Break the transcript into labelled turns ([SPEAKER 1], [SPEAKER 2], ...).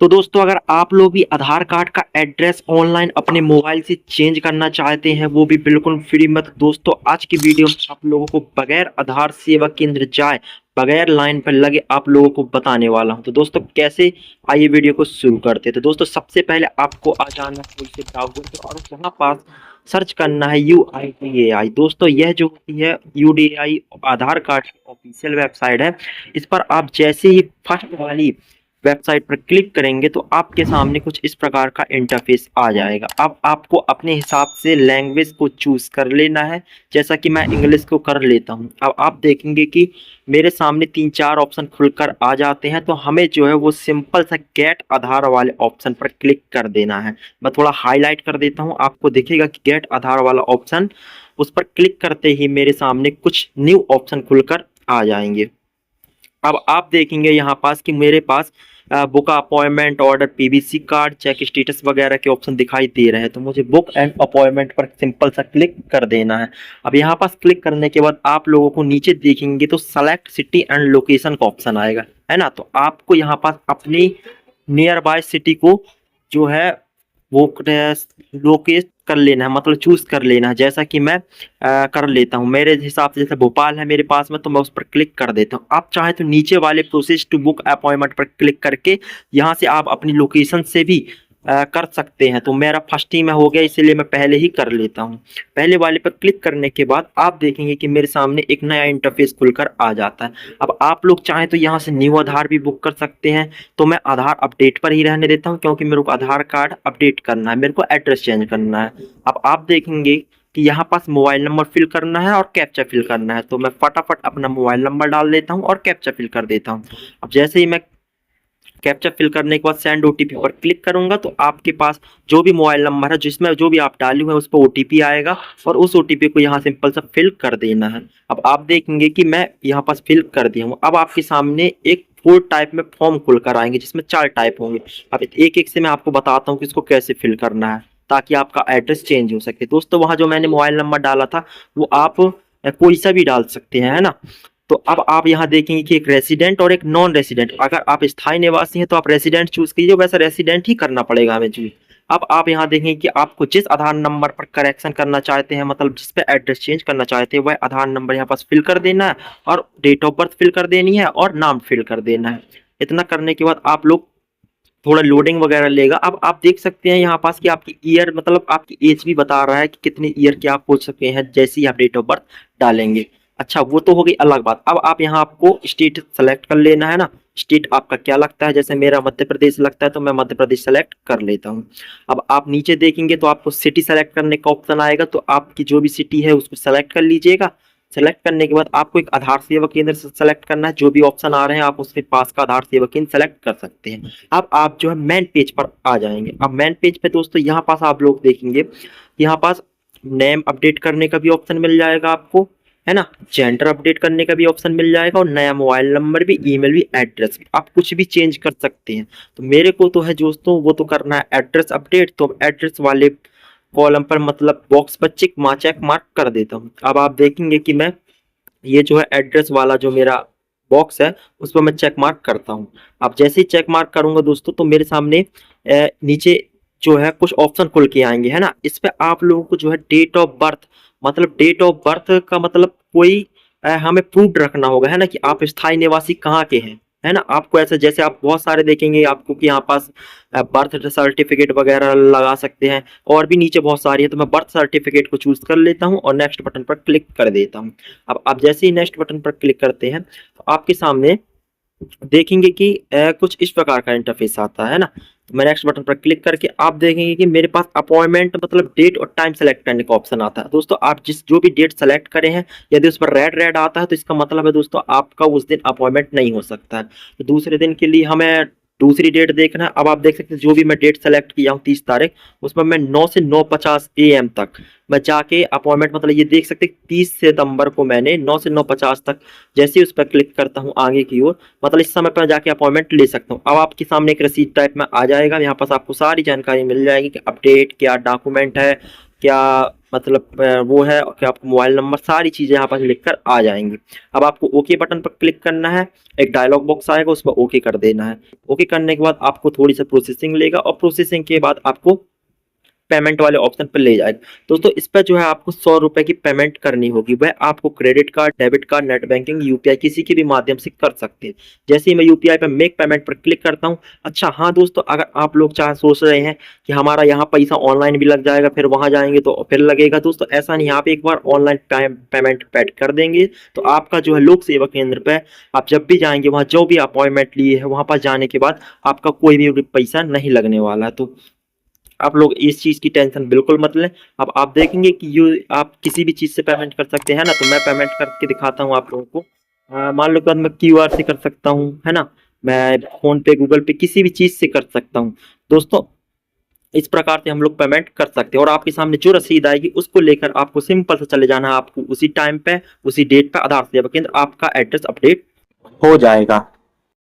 [SPEAKER 1] तो दोस्तों अगर आप लोग भी आधार कार्ड का एड्रेस ऑनलाइन अपने मोबाइल से चेंज करना चाहते हैं वो भी बिल्कुल फ्री मत दोस्तों आज की वीडियो में आप लोगों को बगैर आधार सेवा केंद्र जाए बगैर लाइन पर लगे आप लोगों को बताने वाला हूं। तो दोस्तों कैसे आइए वीडियो को शुरू करते हैं। तो दोस्तों सबसे पहले आपको आ जाना है कोई से ब्राउज़र और वहां पास सर्च करना है UIDAI। दोस्तों यह जो होती है UDAI आधार कार्ड की ऑफिशियल वेबसाइट है। इस पर आप जैसे ही फर्स्ट वाली वेबसाइट पर क्लिक करेंगे तो आपके सामने कुछ इस प्रकार का इंटरफेस आ जाएगा। अब आपको अपने हिसाब से लैंग्वेज को चूज कर लेना है, जैसा कि मैं इंग्लिश को कर लेता हूं। अब आप देखेंगे कि मेरे सामने 3-4 ऑप्शन खुलकर आ जाते हैं, तो हमें जो है वो सिंपल सा गेट आधार वाले ऑप्शन पर क्लिक कर देना है। मैं थोड़ा हाईलाइट कर देता हूँ, आपको दिखेगा कि गेट आधार वाला ऑप्शन, उस पर क्लिक करते ही मेरे सामने कुछ न्यू ऑप्शन खुलकर आ जाएंगे। अब आप देखेंगे यहाँ पास कि मेरे पास book appointment, order, PBC card, check status वगैरह के ऑप्शन दिखाई दे रहे हैं। तो मुझे बुक एंड अपॉइंटमेंट पर सिंपल सा क्लिक कर देना है। अब यहाँ पास क्लिक करने के बाद आप लोगों को नीचे देखेंगे तो सेलेक्ट सिटी एंड लोकेशन का ऑप्शन आएगा, है ना। तो आपको यहाँ पास अपनी नियर बाय सिटी को जो है वो लोकेट कर लेना है, मतलब चूज कर लेना है। जैसा कि मैं कर लेता हूँ मेरे हिसाब से, जैसे भोपाल है मेरे पास में तो मैं उस पर क्लिक कर देता हूँ। आप चाहे तो नीचे वाले प्रोसेस टू बुक अपॉइंटमेंट पर क्लिक करके यहाँ से आप अपनी लोकेशन से भी कर सकते हैं। तो मेरा फर्स्ट ही में हो गया, इसलिए मैं पहले ही कर लेता हूँ। पहले वाले पर क्लिक करने के बाद आप देखेंगे कि मेरे सामने एक नया इंटरफेस खुलकर आ जाता है। अब आप लोग चाहें तो यहाँ से न्यू आधार भी बुक कर सकते हैं, तो मैं आधार अपडेट पर ही रहने देता हूँ, क्योंकि मेरे को आधार कार्ड अपडेट करना है, मेरे को एड्रेस चेंज करना है। अब आप देखेंगे कि यहाँ पास मोबाइल नंबर फिल करना है और कैप्चा फिल करना है। तो मैं फटाफट अपना मोबाइल नंबर डाल देता हूँ और कैप्चा फिल कर देता हूँ। अब जैसे ही मैं कैप्चा फिल करने के बाद सेंड ओटीपी पर क्लिक करूंगा तो आपके पास जो भी मोबाइल नंबर है जिसमें जो भी आप डाले हुए हैं उस पर ओटीपी आएगा और उस ओटीपी को यहाँ सिंपल सा फिल कर देना है। अब आप देखेंगे कि मैं यहाँ पास फिल कर दिया हूँ। अब आपके सामने एक 4 टाइप में फॉर्म खुलकर आएंगे, जिसमें 4 टाइप होंगे। अब एक एक से मैं आपको बताता हूँ कि इसको कैसे फिल करना है ताकि आपका एड्रेस चेंज हो सके। दोस्तों वहां जो मैंने मोबाइल नंबर डाला था वो आप कोई सा भी डाल सकते हैं, है ना। तो अब आप यहाँ देखेंगे कि एक रेसिडेंट और एक नॉन रेसिडेंट। अगर आप स्थायी निवासी हैं तो आप रेसिडेंट चूज कीजिए, वैसे रेसिडेंट ही करना पड़ेगा हमें चूज। अब आप यहाँ देखेंगे कि आपको जिस आधार नंबर पर करेक्शन करना चाहते हैं, मतलब जिस पे एड्रेस चेंज करना चाहते हैं, वह आधार नंबर यहाँ पास फिल कर देना है और डेट ऑफ बर्थ फिल कर देनी है और नाम फिल कर देना है। इतना करने के बाद आप लोग थोड़ा लोडिंग वगैरह लेगा। अब आप देख सकते हैं यहाँ पास कि आपकी ईयर, मतलब आपकी एज भी बता रहा है कि कितने ईयर के आप पहुंच सके हैं जैसे ही आप डेट ऑफ बर्थ डालेंगे। अच्छा, वो तो हो गई अलग बात। अब आप यहाँ आपको स्टेट सेलेक्ट कर लेना है ना, स्टेट आपका क्या लगता है। जैसे मेरा मध्य प्रदेश लगता है तो मैं मध्य प्रदेश सेलेक्ट कर लेता हूँ। अब आप नीचे देखेंगे तो आपको सिटी सेलेक्ट करने का ऑप्शन आएगा, तो आपकी जो भी सिटी है उसको सेलेक्ट कर लीजिएगा। सेलेक्ट करने के बाद आपको एक आधार सेवा केंद्र सेलेक्ट करना है। जो भी ऑप्शन आ रहे हैं आप उसके पास का आधार सेवा केंद्र सेलेक्ट कर सकते हैं। अब आप जो है मेन पेज पर आ जाएंगे। अब मेन पेज पे दोस्तों यहाँ पास आप लोग देखेंगे, यहाँ पास नेम अपडेट करने का भी ऑप्शन मिल जाएगा आपको, है ना। जेंडर अपडेट करने का भी ऑप्शन मिल जाएगा और नया मोबाइल नंबर भी, ईमेल भी, एड्रेस भी, आप कुछ भी चेंज कर सकते हैं। तो मेरे को तो है दोस्तों वो तो करना है एड्रेस अपडेट, तो एड्रेस वाले कॉलम पर मतलब बॉक्स पर चेक मार्क कर देता हूँ। अब आप देखेंगे कि मैं ये जो है एड्रेस वाला जो मेरा बॉक्स है उस पर मैं चेक मार्क करता हूँ। अब जैसे ही चेक मार्क करूंगा दोस्तों तो मेरे सामने नीचे जो है कुछ ऑप्शन खुल के आएंगे, है ना। इस पे आप लोगों को जो है डेट ऑफ बर्थ, मतलब डेट ऑफ बर्थ का मतलब कोई हमें प्रूफ रखना होगा, है ना, कि आप स्थायी निवासी कहाँ के हैं, है ना। आपको ऐसे जैसे आप बहुत सारे देखेंगे आपको कि यहाँ पास बर्थ सर्टिफिकेट वगैरह लगा सकते हैं और भी नीचे बहुत सारी है। तो मैं बर्थ सर्टिफिकेट को चूज कर लेता हूँ और नेक्स्ट बटन पर क्लिक कर देता हूँ। अब आप जैसे ही नेक्स्ट बटन पर क्लिक करते हैं तो आपके सामने देखेंगे कि कुछ इस प्रकार का इंटरफेस आता है ना। तो मैं नेक्स्ट बटन पर क्लिक करके आप देखेंगे कि मेरे पास अपॉइंटमेंट मतलब डेट और टाइम सेलेक्ट करने का ऑप्शन आता है। दोस्तों आप जो भी डेट सेलेक्ट करें हैं, यदि उस पर रेड रेड आता है तो इसका मतलब है दोस्तों आपका उस दिन अपॉइंटमेंट नहीं हो सकता है। तो दूसरे दिन के लिए हमें दूसरी डेट देखना है। अब आप देख सकते हैं जो भी मैं डेट सेलेक्ट किया हूँ 30 तारीख, उसमें मैं 9 से 9:50 AM तक मैं जाके अपॉइंटमेंट, मतलब ये देख सकते हैं 30 सितंबर को मैंने 9 से 9:50 तक जैसे ही उस पर क्लिक करता हूँ आगे की ओर, मतलब इस समय पर जाके अपॉइंटमेंट ले सकता हूँ। अब आपके सामने एक रसीद टाइप में आ जाएगा, यहाँ पास आपको सारी जानकारी मिल जाएगी कि अपडेट क्या डॉक्यूमेंट है, क्या मतलब वो है कि आपको मोबाइल नंबर, सारी चीज़ें यहाँ पर लिख कर आ जाएंगी। अब आपको ओके बटन पर क्लिक करना है, एक डायलॉग बॉक्स आएगा, उस पर ओके कर देना है। ओके करने के बाद आपको थोड़ी सी प्रोसेसिंग लेगा और प्रोसेसिंग के बाद आपको पेमेंट वाले ऑप्शन पर ले जाएगा। दोस्तों इस पर जो है आपको 100 रुपए की पेमेंट करनी होगी। वह आपको credit card, debit card, net banking, UPI किसी के भी माध्यम से कर सकते हैं। जैसे ही मैं यूपीआई पर मेक पेमेंट पर क्लिक करता हूँ। अच्छा हाँ दोस्तों, अगर आप लोग चाहे सोच रहे हैं कि हमारा यहाँ पैसा ऑनलाइन भी लग जाएगा, फिर वहां जाएंगे तो फिर लगेगा, दोस्तों ऐसा नहीं। आप एक बार ऑनलाइन पेमेंट पेड कर देंगे तो आपका जो है लोक सेवा केंद्र पे आप जब भी जाएंगे, वहां जो भी अपॉइंटमेंट लिए है, वहां पर जाने के बाद आपका कोई भी पैसा नहीं लगने वाला है। तो आप लोग इस चीज़ की टेंशन बिल्कुल मत लें। अब आप देखेंगे कि ये आप किसी भी चीज़ से पेमेंट कर सकते हैं ना। तो मैं पेमेंट करके दिखाता हूँ आप लोगों को। मान लो कि मैं क्यूआर से कर सकता हूँ, है ना। मैं फोन पे, गूगल पे, किसी भी चीज़ से कर सकता हूँ। दोस्तों इस प्रकार से हम लोग पेमेंट कर सकते हैं और आपके सामने जो रसीद आएगी उसको लेकर आपको सिंपल से चले जाना है। आपको उसी टाइम पे, उसी डेट पे आधार सेवा केंद्र आपका एड्रेस अपडेट हो जाएगा।